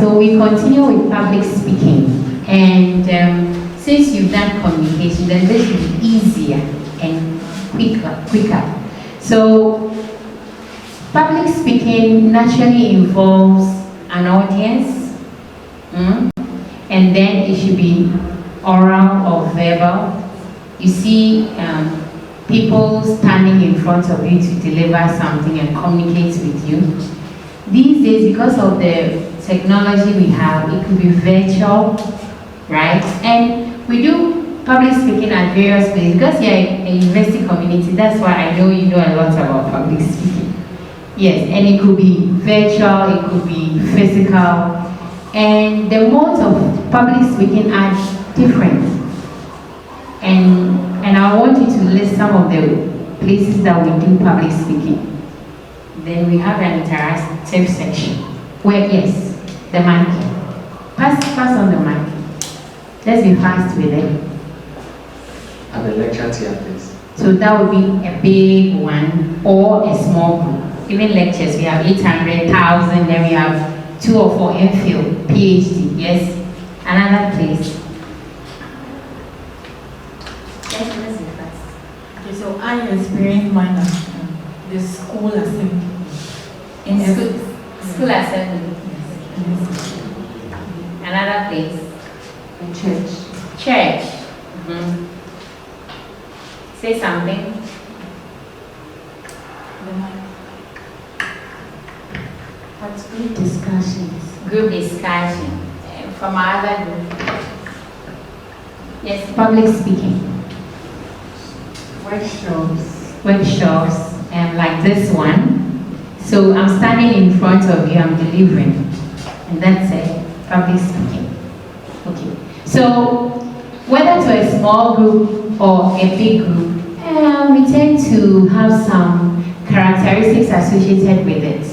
so we continue with public speaking. And since you've done communication, then this should be easier and quicker. So public speaking naturally involves an audience, and then it should be oral or verbal. You see people standing in front of you to deliver something and communicate with you. These days, because of the technology we have, it could be virtual, right? And we do public speaking at various places. Because you're a university community, that's why I know you know a lot about public speaking. Yes, and it could be virtual, it could be physical, and the modes of public speaking are different. And I want you to list some of the places that we do public speaking. Then we have an interactive section where, yes, the mic. Pass on the mic. Let's be fast with it. At the lecture theatres. So that would be a big one or a small group. Even lectures, we have 800,000, then we have 2 or 4 MPhil, PhD, yes. Another place. Okay, so I experienced mine at the school assembly. In school assembly. Another place. In church. Church. Say something. What's group discussions? Group discussion. From our other group. Yes, public speaking. Workshops, like this one. So I'm standing in front of you, I'm delivering. And that's it, public speaking. Okay. So whether to a small group or a big group, we tend to have some characteristics associated with it.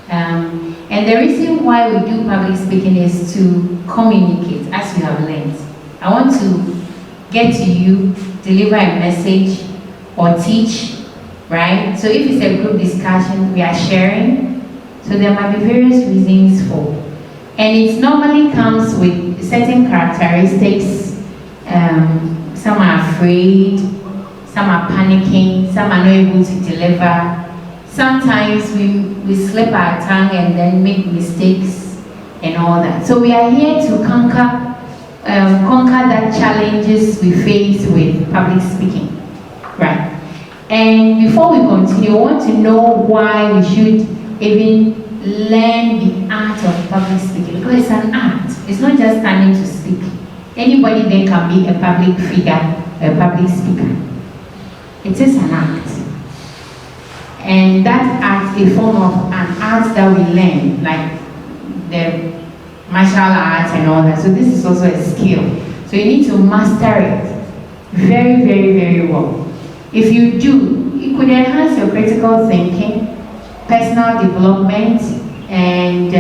And the reason why we do public speaking is to communicate, as you have learned. I want to get to you, deliver a message, or teach, right? So if it's a group discussion, we are sharing. So there might be various reasons for. And it normally comes with certain characteristics. Some are afraid, some are panicking, some are not able to deliver. Sometimes we slip our tongue and then make mistakes and all that. So we are here to conquer that challenges we face with public speaking, right? And before we continue, I want to know why we should even learn the art of public speaking, because it's an art. It's not just standing to speak. Anybody then can be a public figure, a public speaker. It is an act. And that act is a form of an art that we learn, like the martial arts and all that. So this is also a skill. So you need to master it very, very, very well. If you do, it could enhance your critical thinking, personal development, and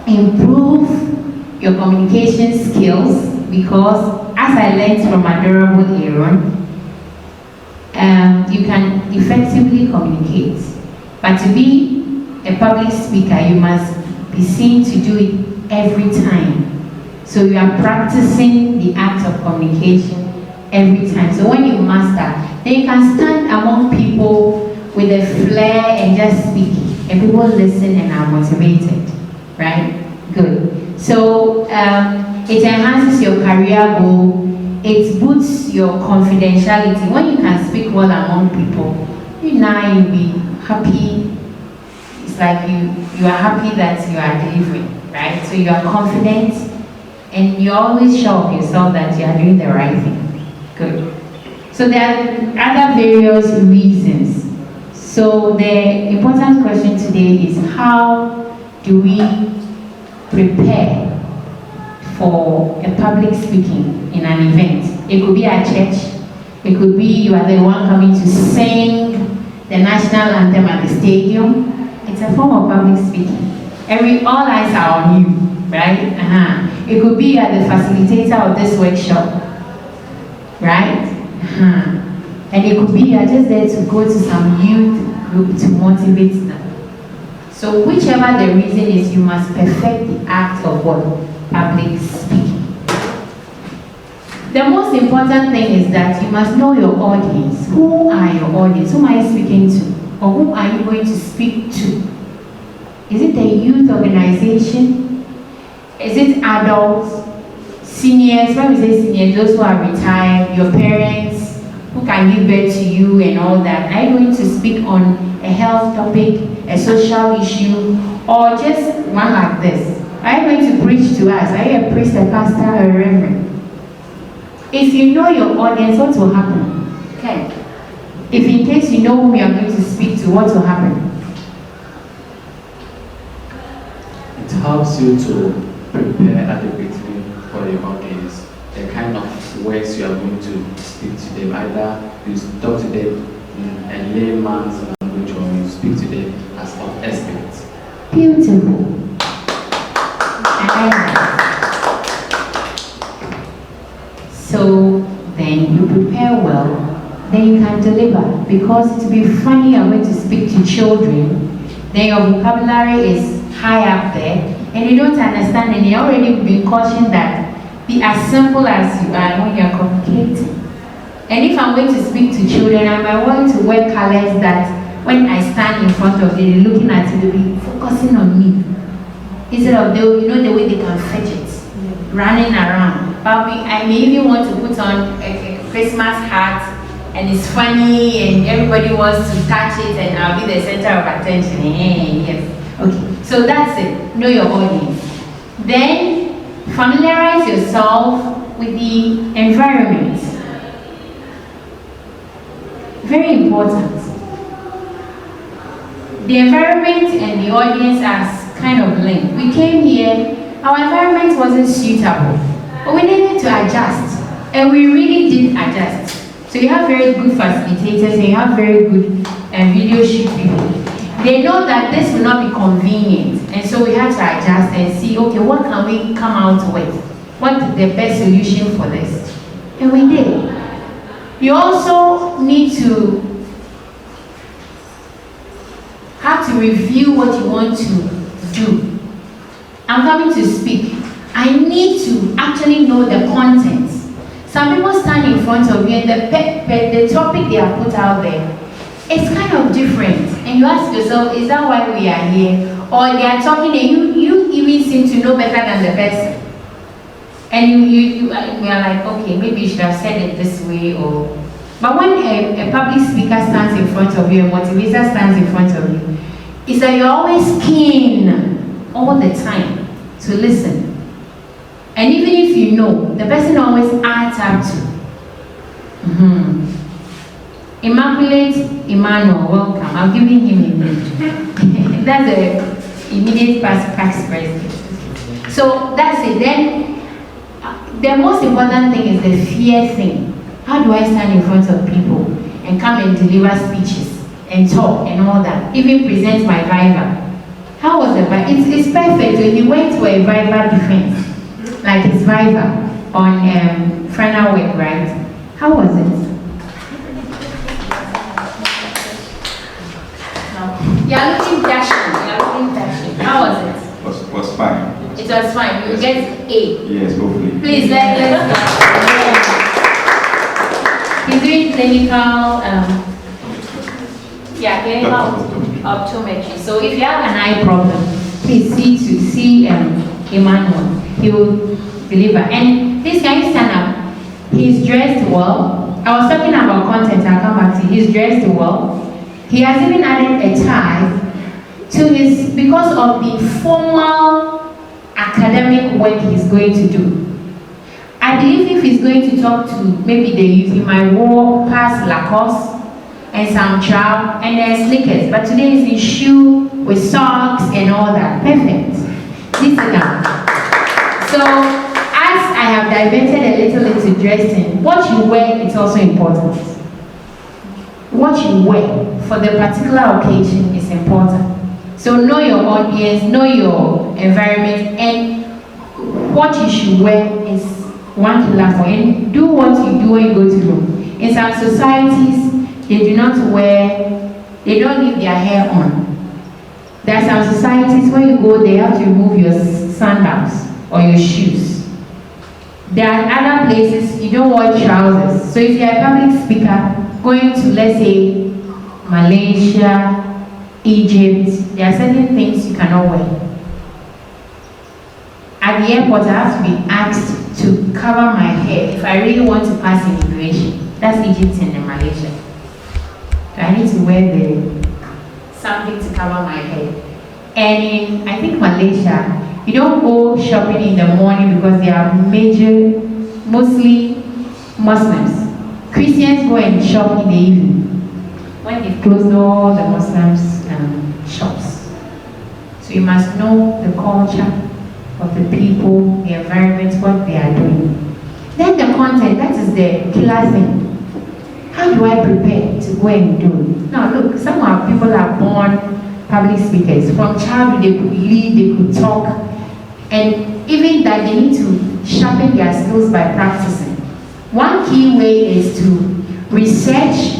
improve your communication skills, because as I learned from Adorable Aaron, you can effectively communicate. But to be a public speaker, you must be seen to do it every time. So you are practicing the act of communication every time. So when you master, then you can stand among people with a flair and just speak. And people listen and are motivated, right? Good. So it enhances your career goal. It boosts your confidentiality. When you can speak well among people, you'll be happy. It's like you are happy that you are delivering, right? So you are confident and you're always sure of yourself that you are doing the right thing. Good. So there are other various reasons. So the important question today is, how do we prepare for a public speaking in an event? It could be at church. It could be you are the one coming to sing the national anthem at the stadium. It's a form of public speaking. All eyes are on you, right? It could be you are the facilitator of this workshop, right? And it could be you are just there to go to some youth group to motivate them. So whichever the reason is, you must perfect the act of what? Public speaking. The most important thing is that you must know your audience. Who are your audience? Whom are you speaking to? Or whom are you going to speak to? Is it a youth organization? Is it adults? Seniors? When we say seniors, those who are retired, your parents, who can give birth to you and all that. Are you going to speak on a health topic, a social issue, or just one like this? Are you going to preach to us? Are you a priest, a pastor, or a reverend? If you know your audience, what will happen? Okay. If in case you know whom you are going to speak to, what will happen? It helps you to prepare adequately for your audience, the kind of words you are going to speak to them. Either you talk to them in a layman's language or you speak to them as of experts. Beautiful. So then you prepare well, then you can deliver. Because to be funny, you're going to speak to children, then your vocabulary is high up there, and you don't understand, and you've already been cautioned that be as simple as you are when you're communicating. And if I'm going to speak to children, I might want to wear colors that when I stand in front of them, they're looking at it, they'll be focusing on me. Instead of, you know, the way they can fetch it, running around. But I may even want to put on a Christmas hat, and it's funny, and everybody wants to touch it, and I'll be the center of attention. Yes. Okay. So that's it. Know your audience. Then familiarize yourself with the environment. Very important. The environment and the audience are kind of linked. We came here, our environment wasn't suitable, but we needed to adjust, and we really did adjust. So you have very good facilitators, and you have very good video shoot people. They know that this will not be convenient, and so we have to adjust and see, okay, what can we come out with? What's the best solution for this? And we did. You also need to have to review what you want to do. I'm coming to speak. I need to actually know the content. Some people stand in front of you and the topic they have put out there, it's kind of different. And you ask yourself, is that why we are here? Or they are talking and you even seem to know better than the person. And we are like, okay, maybe you should have said it this way. But when a public speaker stands in front of you, a motivator stands in front of you, it's that you're always keen all the time to listen. And even if you know, the person always adds up to. Immaculate Emmanuel, welcome. I'm giving him a name. That's the immediate past president. So that's it. Then the most important thing is the fear thing. How do I stand in front of people and come and deliver speeches and talk and all that? Even present my Viva. How was the Viva? It's perfect when you went to a Viva defense, like it's Viva on final work, right? How was it? You're looking dashing. How was it? Was fine. It was fine. You get A. Yes, hopefully. Please let's He's doing clinical optometry. So if you have an eye problem, please see Emmanuel. He will deliver. And please, can you stand up? He's dressed well. I was talking about content. I'll come back to you. He's dressed well. He has even added a tie to his, because of the formal academic work he's going to do. I believe if he's going to talk to maybe the youth, he might walk past Lacoste and some trout and then sneakers. But today he's in shoe with socks and all that. Perfect. Sit down. So as I have diverted a little into dressing, what you wear is also important. What you wear for the particular occasion is important. So know your audience, know your environment, and what you should wear is one killer for. And do what you do when you go to room. In some societies, they do not wear, they don't leave their hair on. There are some societies when you go, they have to remove your sandals or your shoes. There are other places you don't wear trousers. So if you're a public speaker going to, let's say, Malaysia, Egypt, there are certain things you cannot wear. At the airport, I have to be asked to cover my hair if I really want to pass immigration. That's Egypt and Malaysia. So I need to wear something to cover my head. And in, I think, Malaysia, you don't go shopping in the morning because they are mostly Muslims. Christians go and shop in the evening when they've closed all the Muslims' shops. So you must know the culture of the people, the environment, what they are doing. Then the content, that is the killer thing. How do I prepare to go and do it? Now look, some of our people are born public speakers. From childhood they could lead, they could talk, and even that they need to sharpen their skills by practicing. One key way is to research,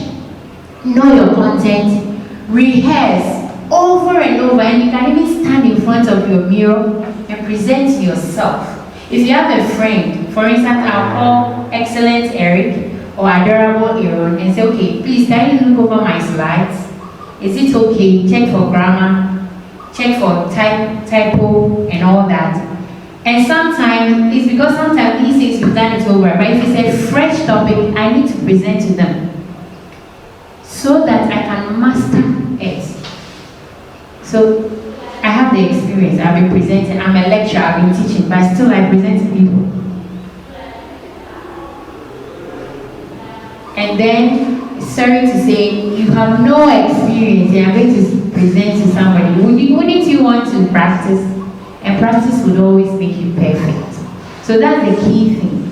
know your content, rehearse over and over, and you can even stand in front of your mirror and present yourself. If you have a friend, for instance, I'll call Excellent Eric or Adorable Aaron and say, okay, please can you look over my slides? Is it okay? Check for grammar, check for typo and all that. And sometimes, it's because sometimes these things you've done it over, but if it's a fresh topic, I need to present to them so that I can master it. So I have the experience, I've been presenting, I'm a lecturer, I've been teaching, but still I present to people. And then, sorry to say, you have no experience and you're going to present to somebody. Wouldn't you want to practice? And practice would always make you perfect. So that's the key thing.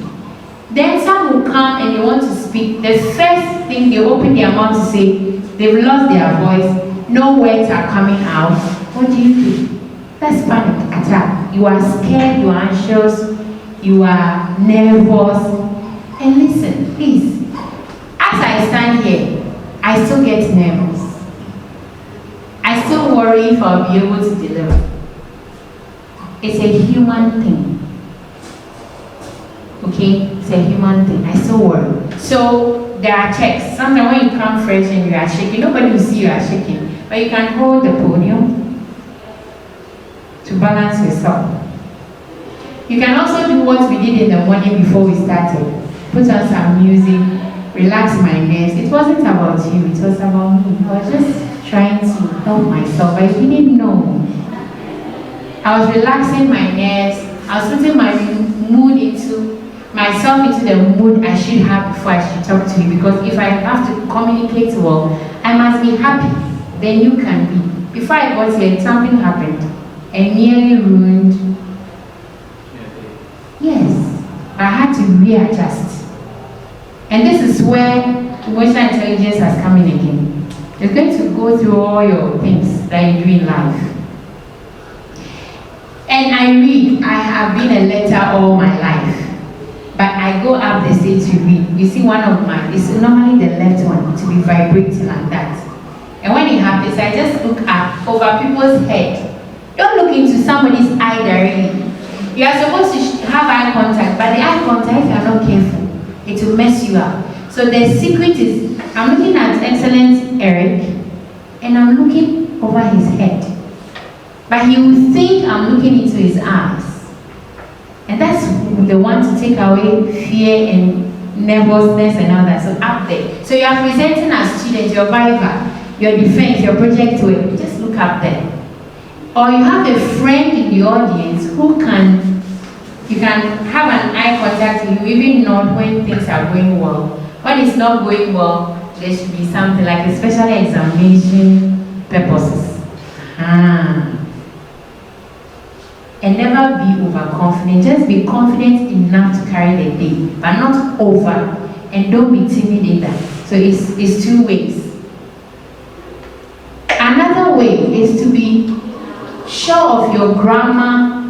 Then some will come and they want to speak. The first thing they open their mouth to say, they've lost their voice, no words are coming out. What do you do? That's panic attack. You are scared, you are anxious, you are nervous. And listen, please. As I stand here, I still get nervous. I still worry if I'll be able to deliver. It's a human thing. Okay? It's a human thing. I still worry. So there are checks. Sometimes when you come fresh and you are shaking, nobody will see you are shaking. But you can hold the podium to balance yourself. You can also do what we did in the morning before we started. Put on some music. Relax my nerves. It wasn't about you, it was about me. I was just trying to help myself. I didn't know. I was relaxing my nerves. I was putting my mood myself into the mood I should have before I should talk to you. Because if I have to communicate well, I must be happy. Then you can be. Before I got here, something happened and nearly ruined. Yes, I had to readjust. And this is where emotional intelligence has come in again. It's going to go through all your things that you do in life. And I have been a letter all my life. But I go up the stage to read. You see one of mine, it's normally the left one to be vibrating like that. And when it happens, I just look up over people's head. Don't look into somebody's eye directly. You are supposed to have eye contact, but the eye contact, if you are not careful, it will mess you up. So the secret is, I'm looking at Excellent Eric, and I'm looking over his head. But he will think I'm looking into his eyes. And that's the one to take away fear and nervousness and all that. So up there. So you are presenting as students, your viva, your defense, your project work. Just look up there. Or you have a friend in the audience who you can have an eye contact with you, even nod when things are going well. When it's not going well, there should be something like a special examination purposes. And never be overconfident. Just be confident enough to carry the day, but not over. And don't be timid either. So it's two ways. Another way is to be sure of your grammar.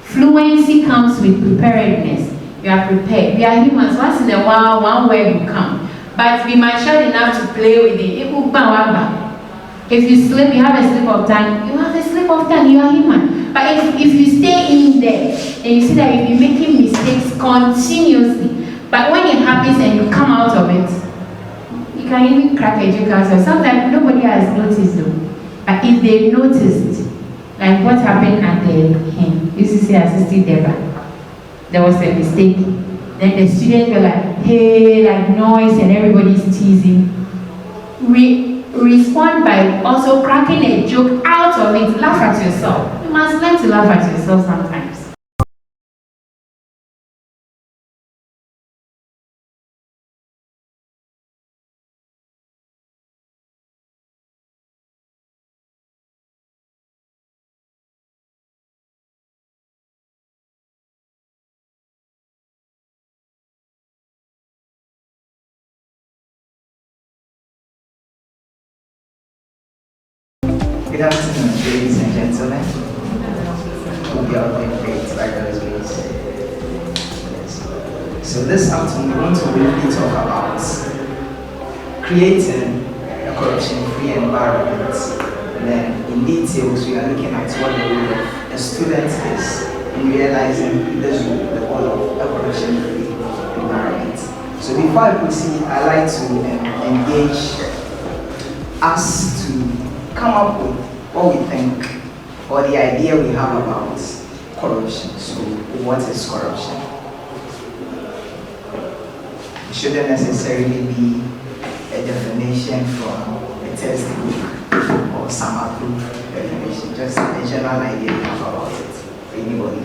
Fluency comes with preparedness. You are prepared. We are humans. Once in a while, one word will come. But be matured enough to play with it. If you sleep, you have a sleep of time, you have a sleep of time, you are human. But if you stay in there, and you see that you'll be making mistakes continuously, but when it happens and you come out of it, you can even crack a joke out. So sometimes nobody has noticed though. But if they noticed, like what happened at the UCC assisted Deba, there was a mistake. Then the students were like, hey, like noise and everybody's teasing. Respond by also cracking a joke out of it. Laugh at yourself. You must learn to laugh at yourself sometimes. Good afternoon, ladies and gentlemen. Hope you are doing great by God's grace. Yes. So this afternoon we want to briefly talk about creating a corruption-free environment. And then in details we are looking at what the role of a student is in realizing this role, the goal of a corruption-free environment. So before I proceed, I like to engage us to come up with what we think or the idea we have about corruption. So what is corruption? It shouldn't necessarily be a definition from a textbook or some approved definition, just a general idea we have about it for anybody.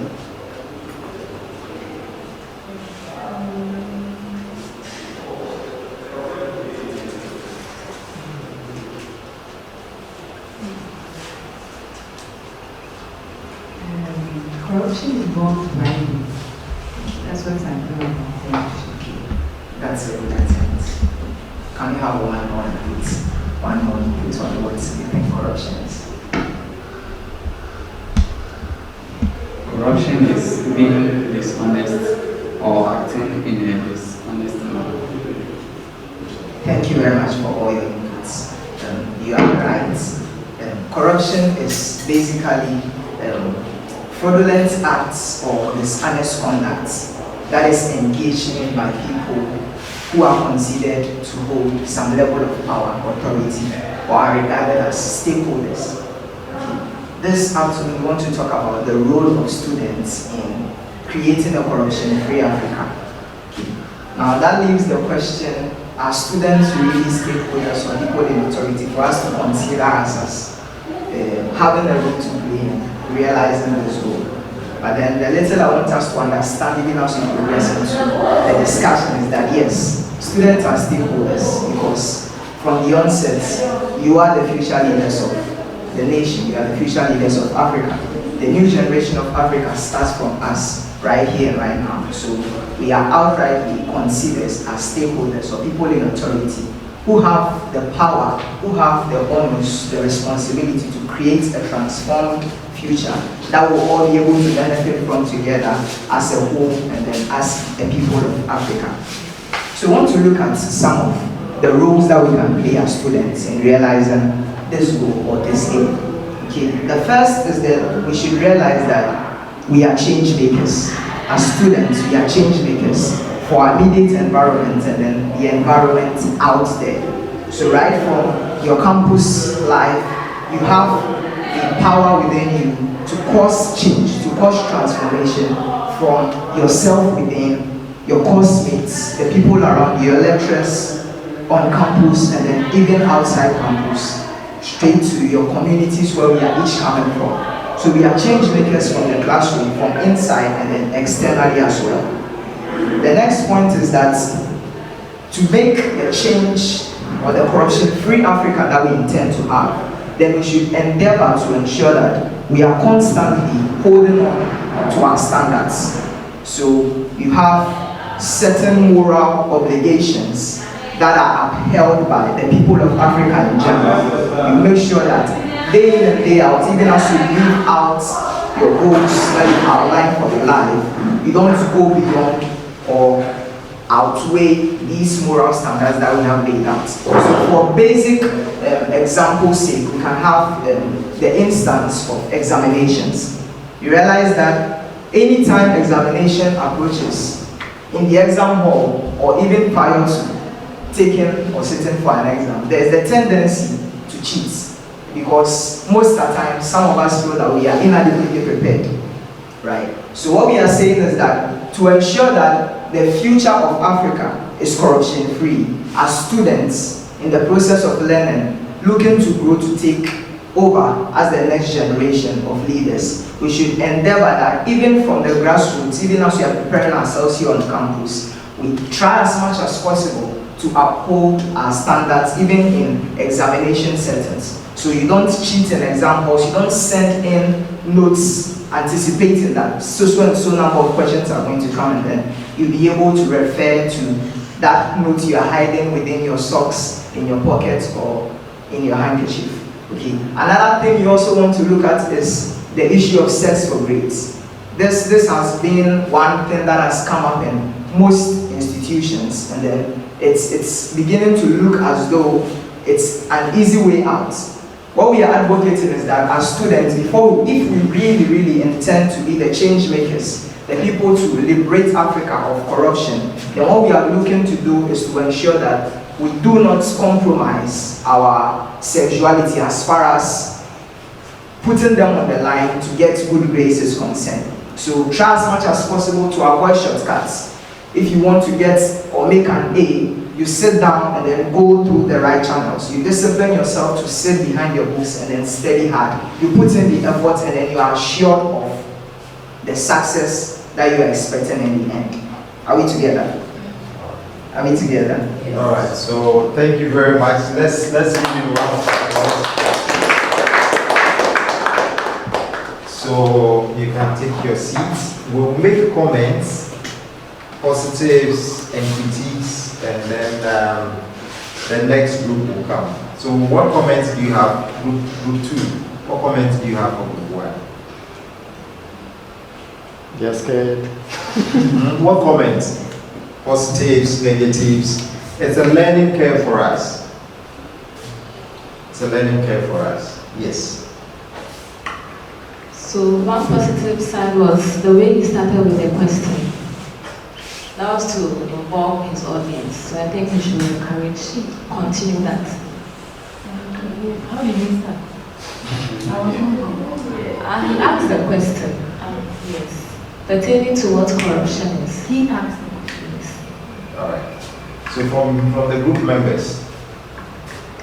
Corruption involves bribery. That's what I know about corruption. That's a good attempt. Can you have one more input? One more input on what you think corruption is? Corruption is being dishonest or acting in a dishonest manner. Thank you very much for all your inputs. You are right. Corruption is basically fraudulent acts or dishonest conduct that is engaged in by people who are considered to hold some level of power, authority, or are regarded as stakeholders. Okay. This afternoon we want to talk about the role of students in creating a corruption-free Africa. Okay. Now that leaves the question, are students really stakeholders or people in authority for us to consider as having a role to play in realizing this goal? But then the little I want us to understand, even as we progress into the discussion, is that yes, students are stakeholders because from the onset, you are the future leaders of the nation, you are the future leaders of Africa. The new generation of Africa starts from us right here, right now. So we are outrightly considered as stakeholders or people in authority who have the power, who have the onus, the responsibility to create a transformed future that will all be able to benefit from together as a whole and then as a people of Africa. So we want to look at some of the roles that we can play as students in realizing this goal or this aim. Okay, the first is that we should realize that we are change makers. As students, we are change makers for our immediate environment and then the environment out there. So right from your campus life, you have the power within you to cause change, to cause transformation from yourself within, your classmates, the people around you, your lecturers on campus, and then even outside campus, straight to your communities where we are each coming from. So we are change makers from the classroom, from inside and then externally as well. The next point is that to make the change or the corruption-free Africa that we intend to have, then we should endeavor to ensure that we are constantly holding on to our standards. So you have certain moral obligations that are upheld by the people of Africa in general. You make sure that day in and day out, even as you live out your goals that you outline for your life, you don't go beyond or outweigh these moral standards that we have laid out. So for basic example's sake, we can have the instance of examinations. You realize that anytime examination approaches in the exam hall or even prior to taking or sitting for an exam, there is the tendency to cheat because most of the time some of us feel that we are inadequately prepared, right? So what we are saying is that to ensure that the future of Africa is corruption-free, as students in the process of learning, looking to grow to take over as the next generation of leaders, we should endeavor that even from the grassroots, even as we are preparing ourselves here on campus, we try as much as possible to uphold our standards even in examination settings. So you don't cheat in exam halls, you don't send in notes anticipating that so and so number of questions are going to come, and then you'll be able to refer to that note you are hiding within your socks, in your pockets, or in your handkerchief. Okay. Another thing you also want to look at is the issue of sex for grades. This has been one thing that has come up in most institutions, and then it's beginning to look as though it's an easy way out. What we are advocating is that as students, if we really intend to be the change makers, the people to liberate Africa of corruption, then what we are looking to do is to ensure that we do not compromise our sexuality as far as putting them on the line to get good grades is concerned. So try as much as possible to avoid shortcuts. If you want to get or make an A, you sit down and then go through the right channels. You discipline yourself to sit behind your books and then study hard. You put in the effort and then you are assured of the success that you are expecting in the end. Are we together? Are we together? Yes. All right, so thank you very much. Let's give you a round of applause. So you can take your seats. We'll make comments, positives and critiques, and then the next group will come. So what comments do you have, group 2? What comments do you have for group 1? You're scared. What comments? Positives, negatives. It's a learning curve for us. It's a learning curve for us. Yes. So one positive side was the way he started with the question. That was to involve his audience. So I think we should encourage, continue that. How did you start? He asked the question. Yes. Pertaining to what corruption is. He asked the question. Yes. All right. So from the group members,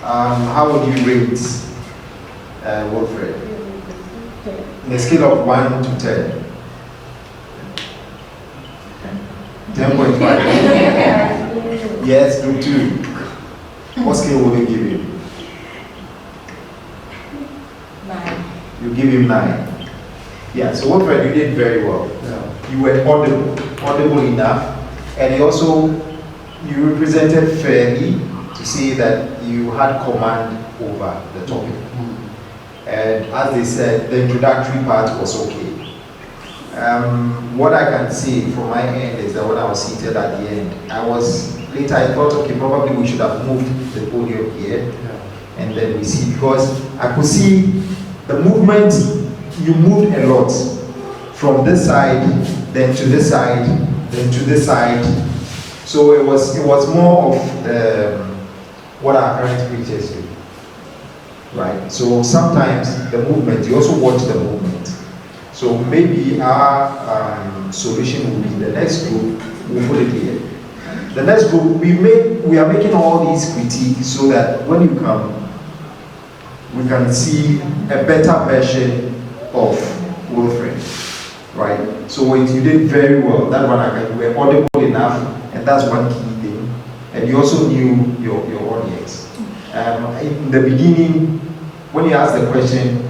how would you rate Wilfred? In a scale of 1 to 10. 10.5. Yes, group 2. What scale would you give him? 9. You give him 9. Yeah, so Wilfred, you did very well. Yeah. You were audible enough, and you represented fairly to say that you had command over the topic. And as they said, the introductory part was okay. What I can say from my end is that when I was seated at the end, later I thought, okay, probably we should have moved the podium here, and then we see, because I could see the movement, you moved a lot, from this side, then to this side, then to this side. So it was more of what our current preachers do, right? So sometimes the movement, you also watch the movement. So maybe our solution will be the next group, we'll put it here. The next group, we are making all these critiques so that when you come, we can see a better version of Wilfred, right? So you did very well. That one, you were audible enough, and that's one key thing. And you also knew your audience. In the beginning, when you asked the question,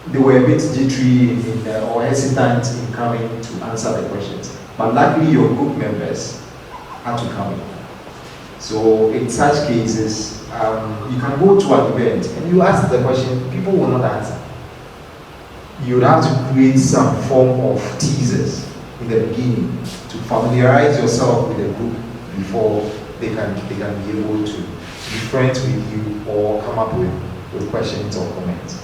they were a bit jittery or hesitant in coming to answer the questions. But luckily, your group members had to come in. So in such cases, you can go to an event and you ask the question, people will not answer. You would have to create some form of teasers in the beginning to familiarize yourself with the group before they can be able to be friends with you or come up with questions or comments.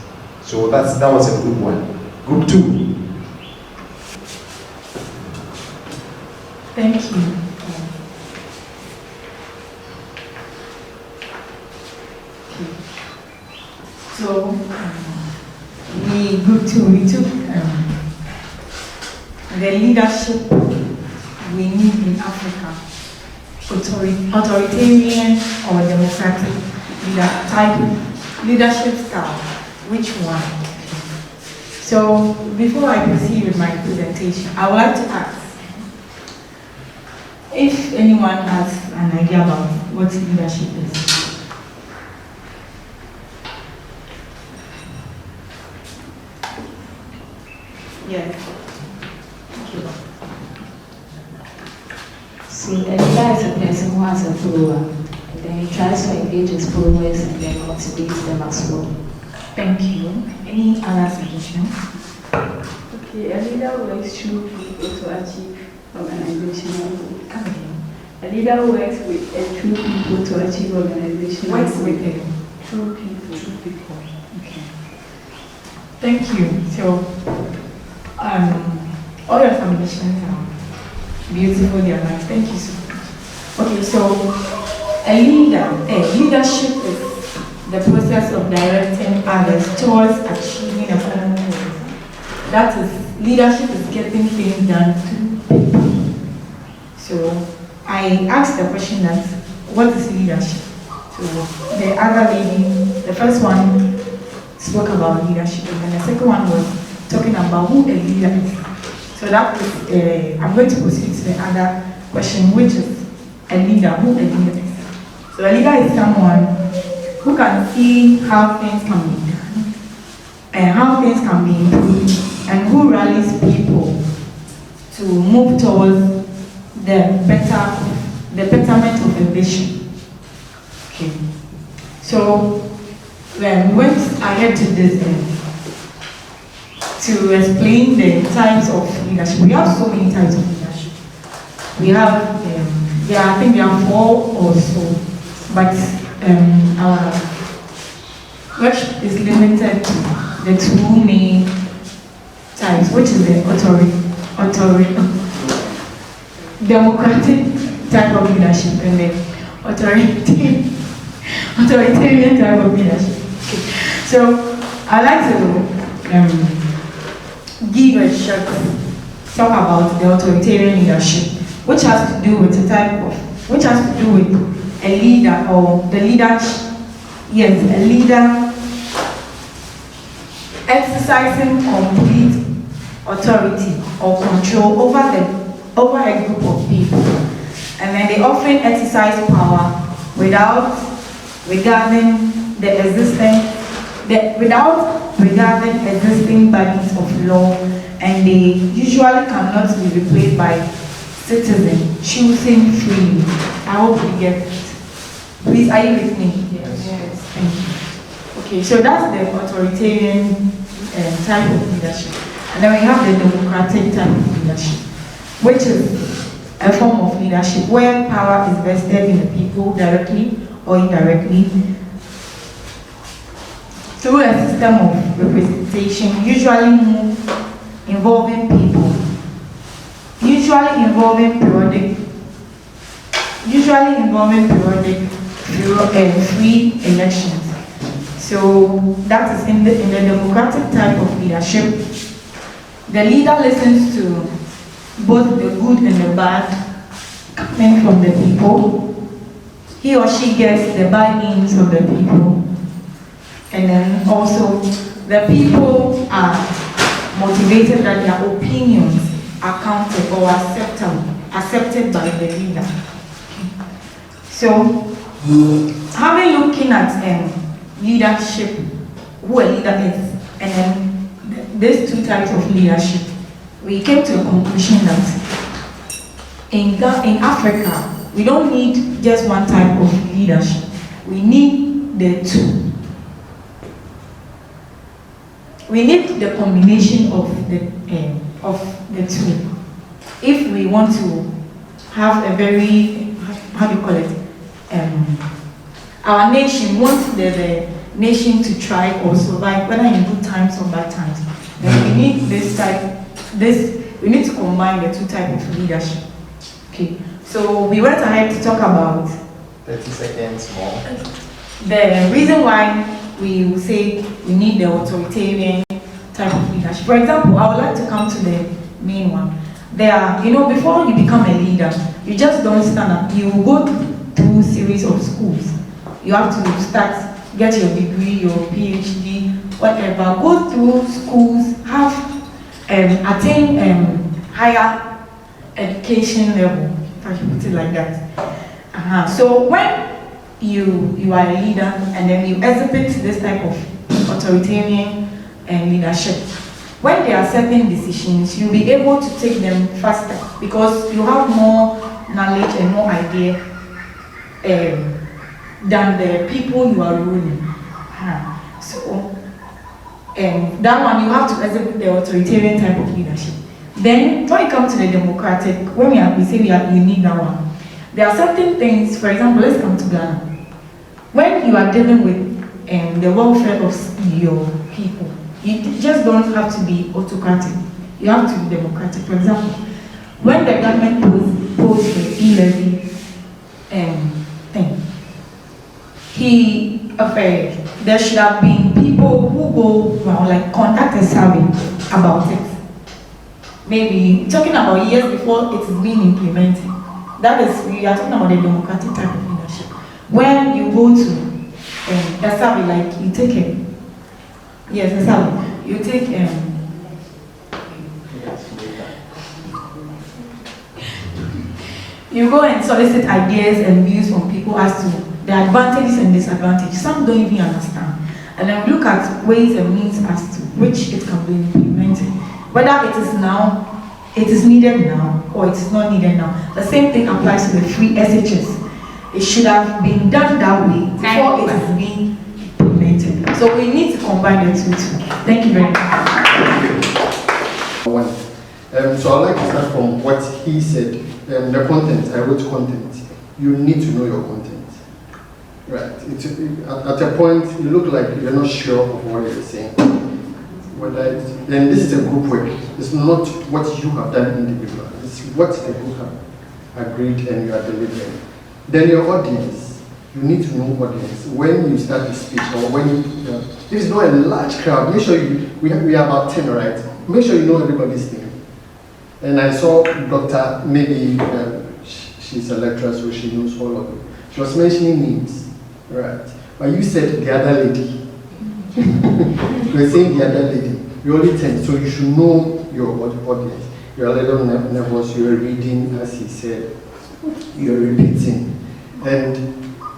So that was a good one. Group 2. Thank you. So, group 2, we took the leadership we need in Africa, authoritarian or democratic leadership style. Which one? So, before I proceed with my presentation, I would like to ask if anyone has an idea about what leadership is. Yes. Okay. So a leader is a person who has a follower, and then he tries to engage his followers and then motivates them as well. Thank you. Any other suggestions? Okay, a leader works through people to achieve organizational goals. Come again. A leader works with through people to achieve organizational Works goals. with them. Through people. Okay. Thank you. So, all your submissions are beautiful, they are nice. Thank you so much. Okay, so leadership is the process of directing others towards achieving a common goal. That is, leadership is getting things done through people. So I asked the question that, what is leadership? So the other lady, the first one spoke about leadership, and then the second one was talking about who a leader is. So that is, I'm going to proceed to the other question, which is a leader, who a leader is. So a leader is someone who can see how things can be done, and how things can be improved, and who rallies people to move towards the betterment of a vision. Okay. So when we went ahead to this to explain the types of leadership. We have so many types of leadership. We have, I think there are 4 or so, but our workshop is limited to the 2 main types, which is the democratic type of leadership and the authoritarian type of leadership. Okay. So I'd like to give a short talk about the authoritarian leadership, which has to do with a leader or the leadership. Yes, a leader exercising complete authority or control over a group of people, and then they often exercise power without regarding existing bodies of law, and they usually cannot be replaced by citizens choosing freely. I hope you get it. Please, are you with me? Yes. Thank you. Okay, so that's the authoritarian type of leadership. And then we have the democratic type of leadership, which is a form of leadership where power is vested in the people directly or indirectly through a system of representation, usually involving people, usually involving periodic free elections. So that is in the democratic type of leadership. The leader listens to both the good and the bad coming from the people. He or she gets the buy-ins of the people. And then also, the people are motivated that their opinions are counted or accepted by the leader. So, looking at leadership, who a leader is, and then these 2 types of leadership, we came to a conclusion that in Africa, we don't need just one type of leadership. We need the 2. We need the combination of the 2. if we want to have a very, how do you call it? Our nation wants the nation to thrive or survive, whether in good times or bad times. Then we need we need to combine the two types of leadership. Okay. So we went ahead to talk about 30 seconds more. the reason why we will say we need the authoritarian type of leadership. For example, I would like to come to the main one. There are, before you become a leader, you just don't stand up. You go through a series of schools. You have to start, get your degree, your PhD, whatever. Go through schools, attain higher education level, if I should put it like that. So when you are a leader and then you exhibit this type of authoritarian leadership, when there are certain decisions, you'll be able to take them faster because you have more knowledge and more idea than the people you are ruling. So that one, you have to exhibit the authoritarian type of leadership. Then when it comes to the democratic, when we say you need that one, there are certain things. For example, let's come to Ghana. When you are dealing with the welfare of your people, you just don't have to be autocratic. You have to be democratic. For example, when the government posed the E11 thing, there should have been people who go around, conduct a survey about it. Maybe talking about years before it is being implemented. That is, we are talking about the democratic type of leadership. When you go to a survey, you take a survey, you take you go and solicit ideas and views from people as to the advantages and disadvantages. Some don't even understand. And then we look at ways and means as to which it can be implemented. Whether it is needed now or it is not needed now. The same thing applies to the free SHS. It should have been done that way before it is being implemented. So we need to combine the two. Thank you very much. So I'd like to start from what he said. The content, I wrote content. You need to know your content. Right. At a point, you look like you're not sure of what you're saying. Then this is a group work. It's not what you have done individually. It's what the group have agreed and you are delivering. Then your audience, you need to know audience. When you start to speak or when if it's not a large crowd, make sure we are about 10, right? Make sure you know everybody's name. And I saw Dr. Maybe she's a lecturer, so she knows all of it. She was mentioning names, right? But you said the other lady. You were saying the other lady. You're only 10, so you should know your audience. You're a little nervous, you're reading, as he said, you're repeating. And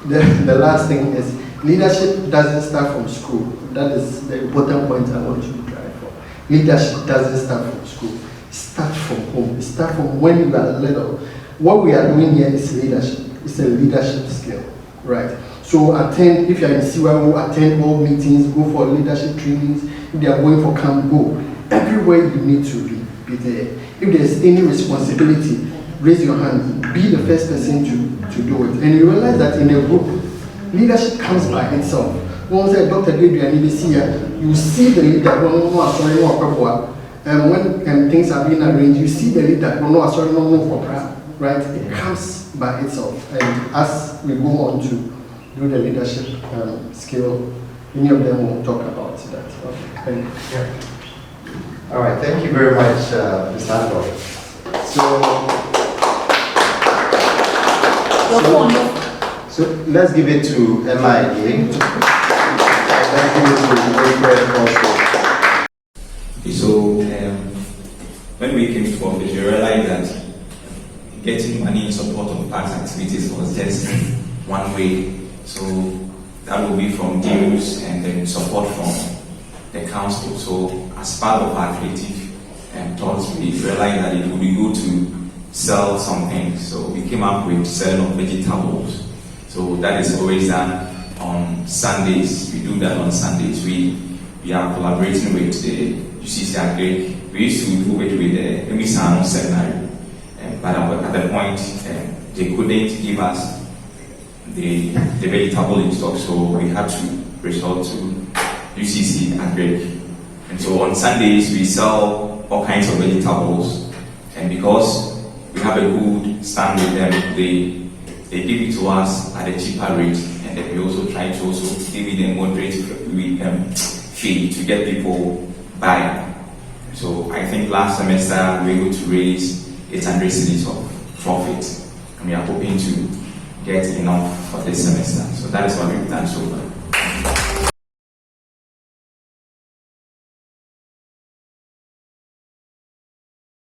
the last thing is, leadership doesn't start from school. That is the important point I want you to drive for. Leadership doesn't start from school. Start from home. Start from when you are little. What we are doing here is leadership. It's a leadership skill, right? So attend, if you are in CYO, attend all meetings, go for leadership trainings. If they are going for camp, go. Everywhere you need to be there. If there's any responsibility, raise your hand. Be the first person to do it. And you realize that in a group, leadership comes by itself. Once a Dr. Adrian, you see the leader, and when things are being arranged, you see the leader, right? It comes by itself. And as we go on to do the leadership skill, many of them will talk about that. Okay, thank you. Yeah. All right, thank you very much, Ms. Handel. So let's give it to Emma again. Let's give it to Wilfred also. So when we came to office, we realized that getting money in support of past activities was just one way. So that will be from dues and then support from the council. So as part of our creative thoughts, we realized that it would be good to sell some things. So we came up with selling of vegetables. So that is always done on Sundays. We do that on Sundays. We are collaborating with the UCC Agric. We used to do it with the Emisano Seminary. but at the point they couldn't give us the vegetable in stock, so we had to resort to UCC Agric. And so on Sundays we sell all kinds of vegetables, and because we have a good stand with them, they give it to us at a cheaper rate, and then we also try to also give it a moderate fee to get people buying. So I think last semester we were able to raise 800 cedis of profit, and we are hoping to get enough for this semester. So that is what we've done so far.